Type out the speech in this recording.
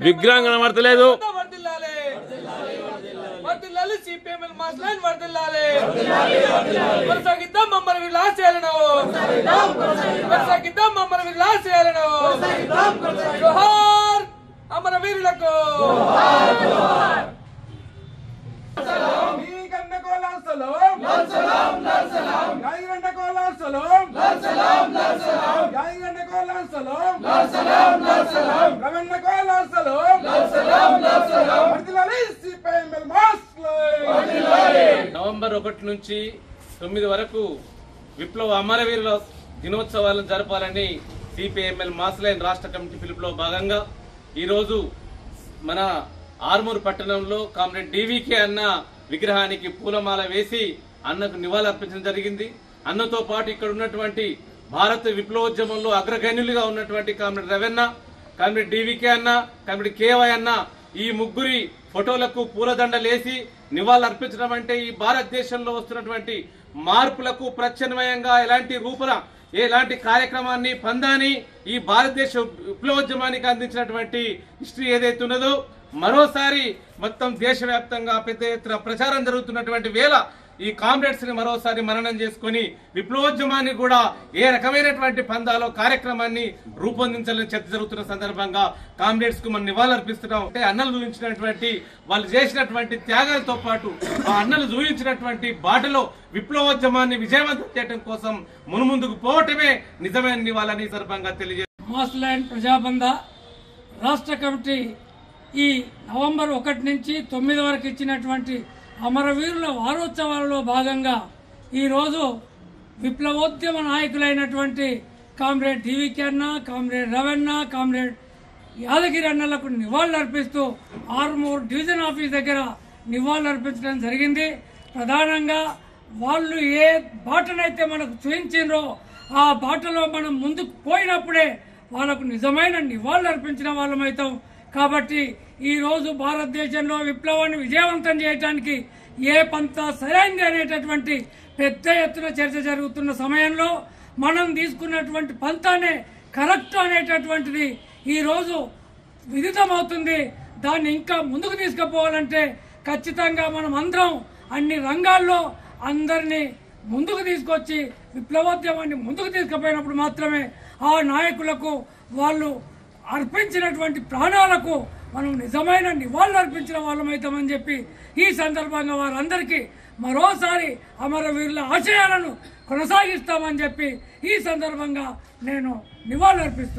విగ్రహం కనబడతలేదు. CPML Mass Line వర్ధిల్లాలి. కొనసాగిద్దాం అమరవీరుల ఆశయాలను. కొనసాగిద్దాం అమరవీరుల ఆశయాలను. జోహార్ అమరవీరులకు. నవంబర్ 1 నుంచి 9 వరకు విప్లవ అమరవీరుల దినోత్సవాలను జరపాలని సిపిఎంఎల్ మాస్లైన్ రాష్ట్ర కమిటీ పిలుపులో భాగంగా ఈరోజు మన ఆర్మూర్ పట్టణంలో కామ్రేడ్ డివికే అన్న విగ్రహానికి పూలమాల వేసి అన్నకు నివాళులర్పించడం జరిగింది. అన్నతో పాటు ఇక్కడ ఉన్నటువంటి భారత విప్లవోద్యమంలో అగ్రగణ్యులుగా ఉన్నటువంటి కామ్రేడ్ రవెన్న, కామ్రేడ్ డివికే అన్న, కామ్రేడ్ కేవై అన్న ఈ ముగ్గురి ఫోటోలకు పూలదండలేసి నివాళులర్పించడం అంటే ఈ భారతదేశంలో వస్తున్నటువంటి మార్పులకు ప్రత్యామ్నాయంగా ఎలాంటి కార్యక్రమాన్ని పందాని ఈ భారతదేశ విప్లవోద్యమానికి అందించినటువంటి హిస్టరీ ఏదైతే ఉన్నదో మరోసారి మొత్తం దేశవ్యాప్తంగా పెద్ద ఎత్తున ప్రచారం జరుగుతున్నటువంటి వేళ ఈ కామ్రేడ్స్ ని మరోసారి మననం చేసుకుని విప్లవోద్యమాన్ని కూడా ఏ రకమైనటువంటి పందాలో కార్యక్రమాన్ని రూపొందించాలని చర్చ జరుగుతున్న సందర్భంగా కామ్రేడ్స్ కు మనం నివాళులర్పిస్తున్నాం. అంటే అన్నలు చూపించినటువంటి వాళ్ళు చేసినటువంటి త్యాగాలతో పాటు ఆ అన్నలు చూపించినటువంటి బాటలో విప్లవోద్యమాన్ని విజయవంతం చేయడం కోసం మునుముందుకు పోవటమే నిజమైన నివాళని సందర్భంగా తెలియజేస్తారు. మాస్లైన్ ప్రజాబంధ రాష్ట్ర కమిటీ ఈ నవంబర్ 1 నుంచి 9 వరకు ఇచ్చినటువంటి అమరవీరుల వారోత్సవాలలో భాగంగా ఈరోజు విప్లవోద్యమ నాయకులైనటువంటి కామ్రేడ్ డివికే అన్న, కామ్రేడ్ రవెన్న, కామ్రేడ్ యాదగిరి అన్నలకు నివాళులర్పిస్తూ ఆర్మూర్ డివిజన్ ఆఫీస్ దగ్గర నివాళులర్పించడం జరిగింది. ప్రధానంగా వాళ్ళు ఏ బాటనైతే మనకు చూపించిండ్రో ఆ బాటలో మనం ముందుకు పోయినప్పుడే వాళ్ళకు నిజమైన నివాళులర్పించిన వాళ్ళమైతాం. కాబట్టి ఈ రోజు భారతదేశంలో విప్లవాన్ని విజయవంతం చేయడానికి ఏ పంతా సరైంది అనేటటువంటి పెద్ద ఎత్తున చర్చ జరుగుతున్న సమయంలో మనం తీసుకున్నటువంటి పంతానే కరెక్ట్ అనేటటువంటిది ఈ రోజు విదితమవుతుంది. దాన్ని ఇంకా ముందుకు తీసుకుపోవాలంటే ఖచ్చితంగా మనం అందరం అన్ని రంగాల్లో అందరినీ ముందుకు తీసుకొచ్చి విప్లవోద్యమాన్ని ముందుకు తీసుకుపోయినప్పుడు మాత్రమే ఆ నాయకులకు వాళ్ళు అర్పించినటువంటి ప్రాణాలకు మనం నిజమైన నివాళులు అర్పించిన వాళ్ళమైతామని చెప్పి ఈ సందర్భంగా వారందరికీ మరోసారి అమరవీరుల ఆశయాలను కొనసాగిస్తామని చెప్పి ఈ సందర్భంగా నేను నివాళులు అర్పిస్తున్నాను.